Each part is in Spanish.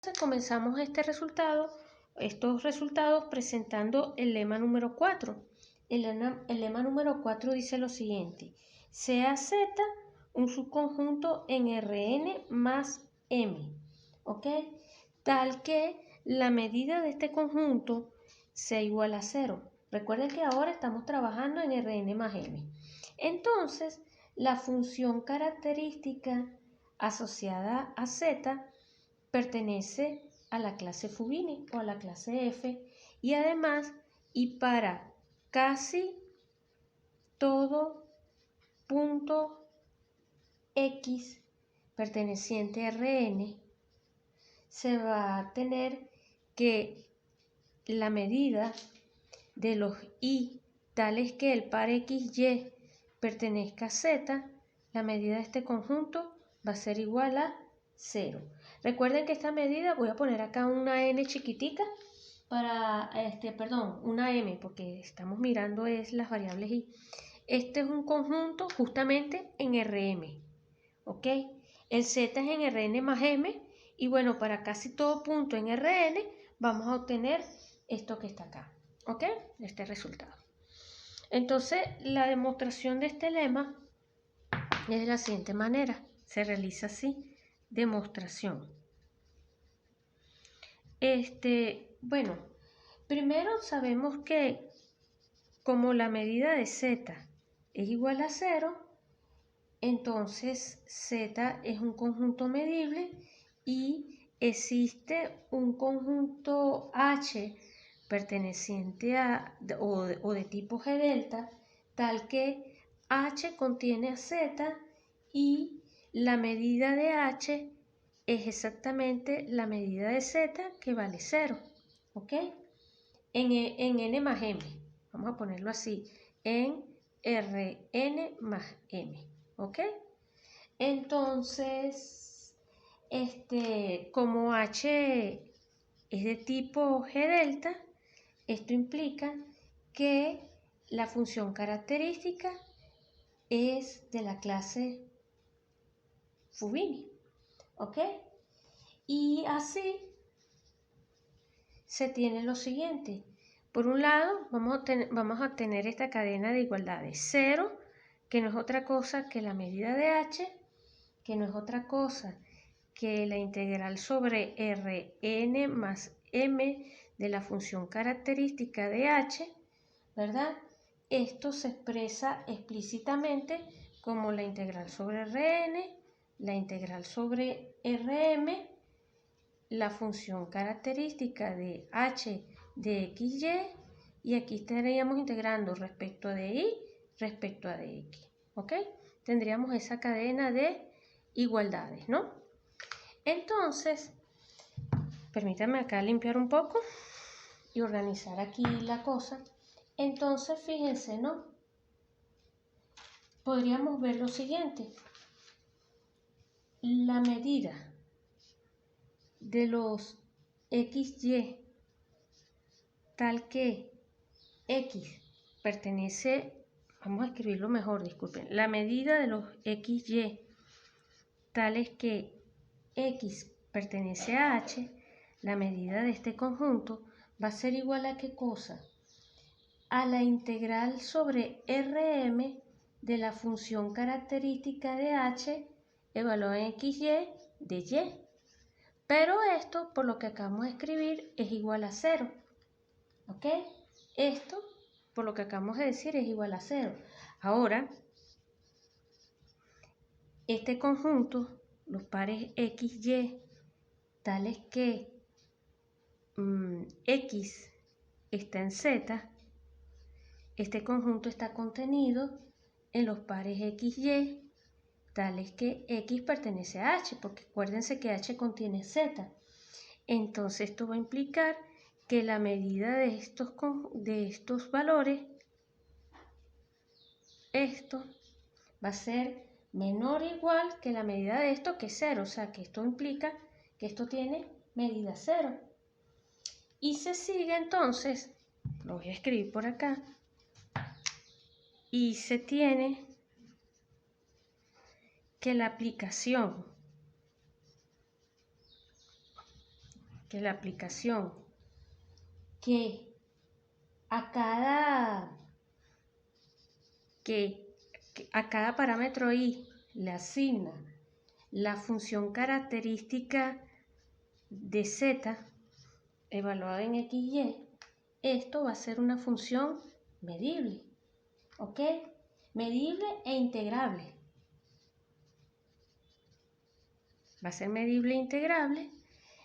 Entonces comenzamos estos resultados presentando el lema número 4. El lema número 4 dice lo siguiente: sea Z un subconjunto en Rn más M, ¿ok? Tal que la medida de este conjunto sea igual a 0. Recuerden que ahora estamos trabajando en Rn más M. Entonces, la función característica asociada a Z pertenece a la clase Fubini o a la clase F, y además, y para casi todo punto X perteneciente a Rn, se va a tener que la medida de los I tales que el par XY pertenezca a Z, la medida de este conjunto va a ser igual a 0. Recuerden que esta medida, voy a poner acá una n chiquitica para, una m, porque estamos mirando es las variables i. Este es un conjunto justamente en Rm, ¿ok? El z es en Rn más m, y bueno, para casi todo punto en Rn vamos a obtener esto que está acá, ¿ok? Este resultado. Entonces, la demostración de este lema es de la siguiente manera. Se realiza así: demostración. Bueno, primero sabemos que como la medida de z es igual a 0, entonces z es un conjunto medible y existe un conjunto H perteneciente a o de tipo G delta, tal que H contiene a Z y la medida de H es exactamente la medida de Z, que vale 0, ¿ok? En N más M, vamos a ponerlo así, en Rn más M, ¿ok? Entonces, como H es de tipo G delta, esto implica que la función característica es de la clase Fubini, ¿ok? Y así se tiene lo siguiente. Por un lado, vamos a tener esta cadena de igualdades. 0, que no es otra cosa que la medida de h, que no es otra cosa que la integral sobre Rn más m de la función característica de h, ¿verdad? Esto se expresa explícitamente como la integral sobre Rn, la integral sobre Rm, la función característica de h de xy, y aquí estaríamos integrando respecto de y respecto a de x, ¿ok? Tendríamos esa cadena de igualdades, ¿no? Entonces, permítanme acá limpiar un poco y organizar aquí la cosa. Entonces, fíjense, ¿no? Podríamos ver lo siguiente: la medida de los XY tal que X pertenece, vamos a escribirlo mejor, disculpen, la medida de los XY tales que X pertenece a H, la medida de este conjunto va a ser igual a ¿qué cosa? A la integral sobre Rm de la función característica de H evaluada en XY de Y. Pero esto, por lo que acabamos de escribir, es igual a 0. ¿Ok? Esto, por lo que acabamos de decir, es igual a 0. Ahora, este conjunto, los pares XY, tales que X está en Z, este conjunto está contenido en los pares XY, tales que X pertenece a H, porque acuérdense que H contiene Z. Entonces esto va a implicar que la medida de estos valores, esto va a ser menor o igual que la medida de esto, que es 0. O sea que esto implica que esto tiene medida 0. Y se sigue entonces, lo voy a escribir por acá, y se tiene que la aplicación de la aplicación que a cada parámetro i le asigna la función característica de z evaluada en x y, esto va a ser una función medible, ¿ok? Medible e integrable. Va a ser medible e integrable.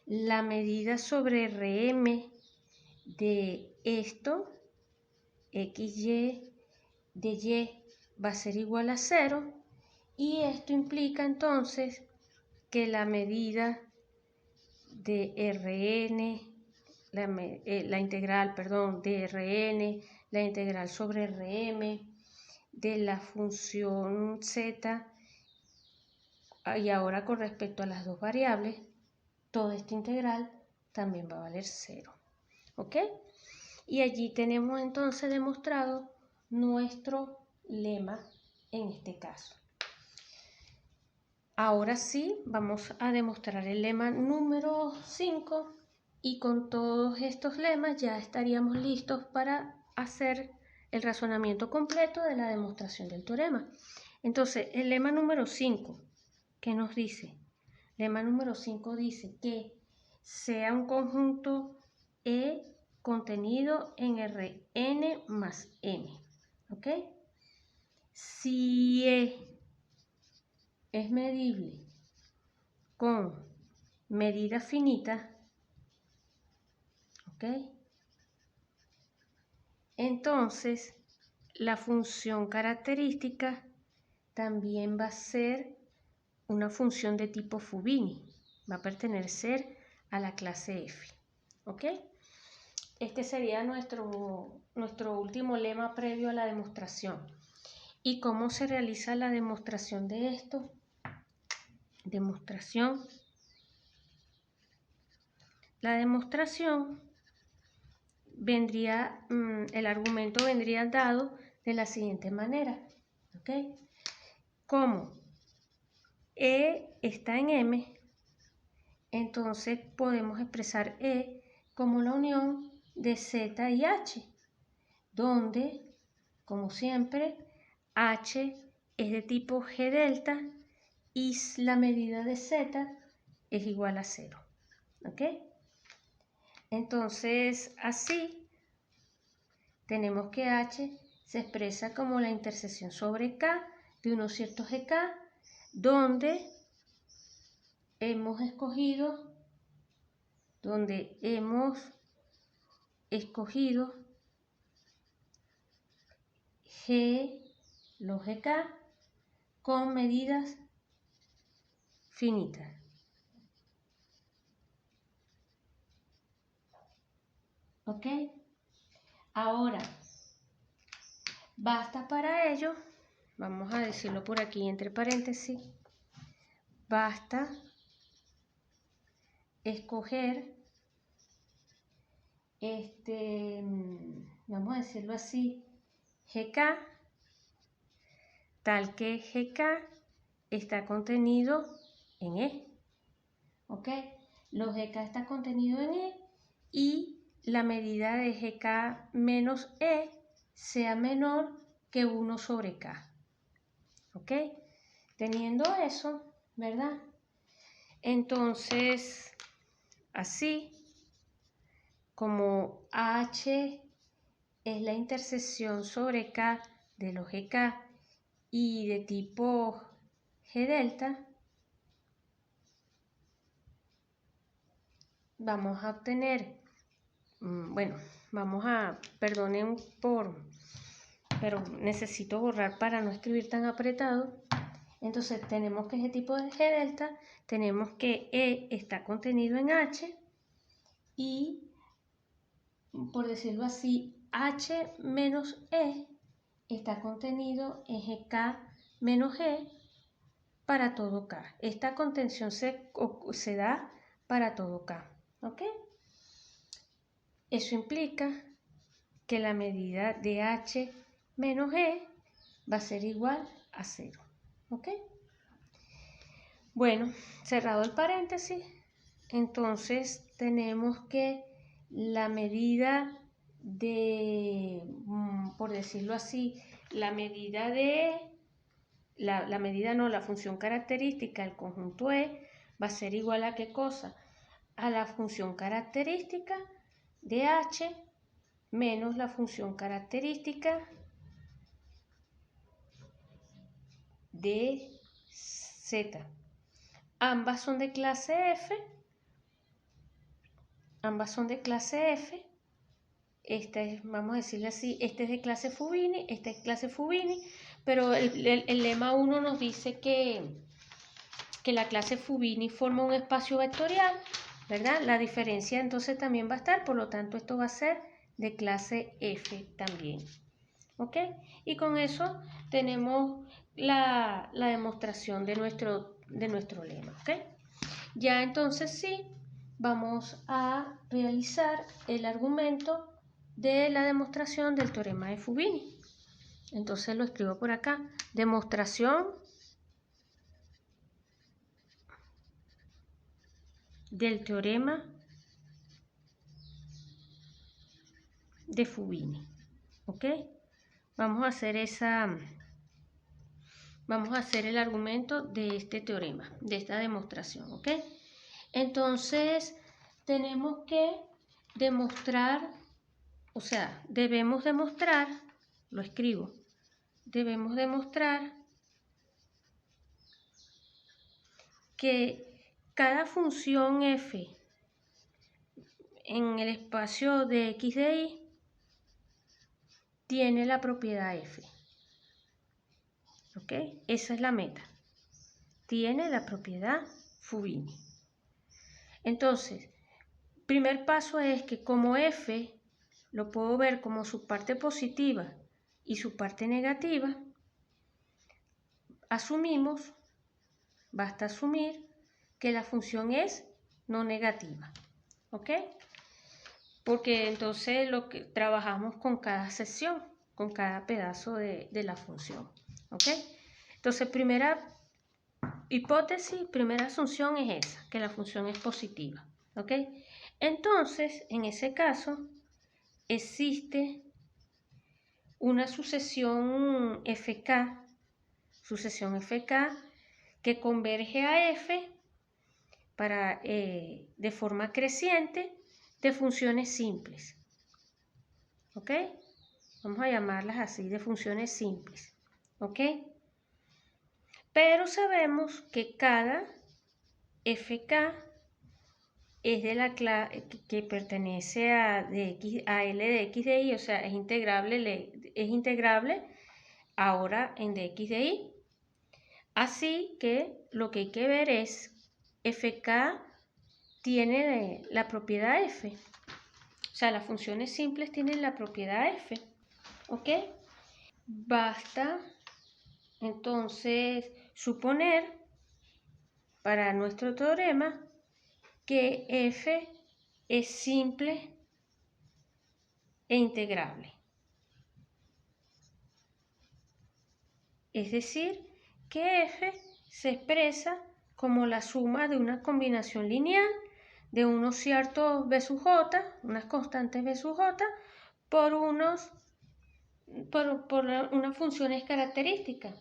La medida sobre Rm de esto, xy de y, va a ser igual a 0. Y esto implica entonces que la medida de Rn, la integral de Rn, la integral sobre Rm, de la función z, y ahora con respecto a las dos variables, toda esta integral también va a valer 0. ¿Ok? Y allí tenemos entonces demostrado nuestro lema en este caso. Ahora sí, vamos a demostrar el lema número 5 y con todos estos lemas ya estaríamos listos para hacer el razonamiento completo de la demostración del teorema. Entonces, el lema número 5, ¿qué nos dice? Lema número 5 dice que sea un conjunto E contenido en Rn más m. ¿Ok? Si E es medible con medida finita, ¿ok? Entonces, la función característica también va a ser una función de tipo Fubini, va a pertenecer a la clase F, ¿ok? Este sería nuestro último lema previo a la demostración. ¿Y cómo se realiza la demostración de esto? La demostración vendría, el argumento vendría dado de la siguiente manera, ¿ok? Como E está en M, entonces podemos expresar E como la unión de Z y H, donde, como siempre, H es de tipo G delta y la medida de Z es igual a 0, ¿ok? Entonces, así, tenemos que H se expresa como la intersección sobre K de unos ciertos GK, donde hemos escogido los GK con medidas finitas. ¿Ok? Ahora, basta para ello, vamos a decirlo por aquí entre paréntesis, basta escoger vamos a decirlo así, GK, tal que GK está contenido en E. ¿Ok? Los GK está contenido en E y la medida de GK menos E sea menor que 1 sobre K. ¿Ok? Teniendo eso, ¿verdad? Entonces, así como H es la intersección sobre K de los GK y de tipo G delta, vamos a obtener, perdonen pero necesito borrar para no escribir tan apretado. Entonces tenemos que ese tipo de G delta, tenemos que E está contenido en H y, por decirlo así, H menos E está contenido en GK menos G para todo K. Esta contención se da para todo K. ¿Ok? Eso implica que la medida de H menos E va a ser igual a 0. ¿Ok? Bueno, cerrado el paréntesis, entonces tenemos que la medida de, por decirlo así, la función característica del conjunto E va a ser igual a ¿qué cosa? A la función característica de H menos la función característica de Z. Ambas son de clase F. Esta es, vamos a decirle así, este es de clase Fubini, esta es clase Fubini, pero el lema 1 nos dice que la clase Fubini forma un espacio vectorial, ¿verdad? La diferencia entonces también va a estar, por lo tanto esto va a ser de clase F también, ¿ok? Y con eso tenemos la demostración de nuestro lema, ¿ok? Ya entonces sí, vamos a realizar el argumento de la demostración del teorema de Fubini. Entonces lo escribo por acá, demostración del teorema de Fubini, ¿ok? Vamos a hacer el argumento de este teorema, de esta demostración, ¿ok? Entonces tenemos que demostrar, o sea, debemos demostrar, lo escribo, debemos demostrar que cada función f en el espacio de x de y tiene la propiedad f. ¿Ok? Esa es la meta. Tiene la propiedad Fubini. Entonces, primer paso es que como f lo puedo ver como su parte positiva y su parte negativa, basta asumir que la función es no negativa, ¿ok? Porque entonces lo que trabajamos con cada sección, con cada pedazo de la función, ¿ok? Entonces, primera hipótesis, primera asunción es esa, que la función es positiva, ¿ok? Entonces, en ese caso, existe una sucesión FK que converge a F de forma creciente de funciones simples, ¿ok? Vamos a llamarlas así, de funciones simples, ¿ok? Pero sabemos que cada FK es de la clase que pertenece a L de x de y, o sea, es integrable ahora en dx de y. Así que lo que hay que ver es FK tiene la propiedad f. O sea, las funciones simples tienen la propiedad f. ¿Ok? Basta entonces suponer para nuestro teorema que f es simple e integrable. Es decir, que f se expresa como la suma de una combinación lineal de unos ciertos b sub j, unas constantes b sub j, por unas funciones características.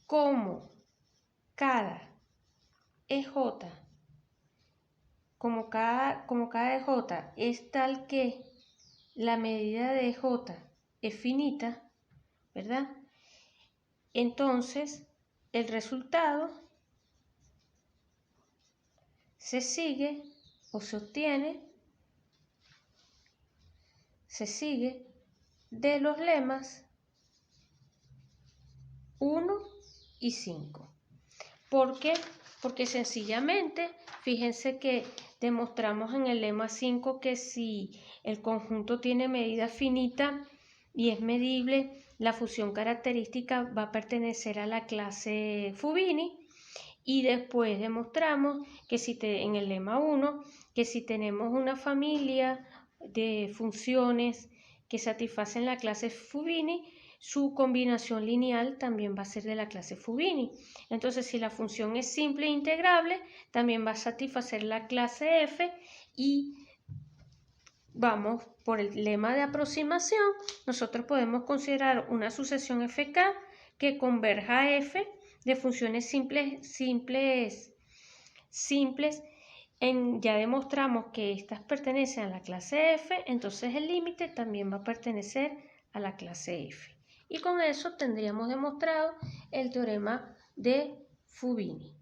Como cada EJ, como cada EJ es tal que la medida de EJ es finita, ¿verdad? Entonces, el resultado se sigue de los lemas 1 y 5. ¿Por qué? Porque sencillamente, fíjense que demostramos en el lema 5 que si el conjunto tiene medida finita y es medible, la función característica va a pertenecer a la clase Fubini. Y después demostramos que en el lema 1, que si tenemos una familia de funciones que satisfacen la clase Fubini, su combinación lineal también va a ser de la clase Fubini. Entonces, si la función es simple e integrable, también va a satisfacer la clase f y vamos por el lema de aproximación, nosotros podemos considerar una sucesión fk que converja a f de funciones simples. Ya demostramos que estas pertenecen a la clase f, entonces el límite también va a pertenecer a la clase f. Y con eso tendríamos demostrado el teorema de Fubini.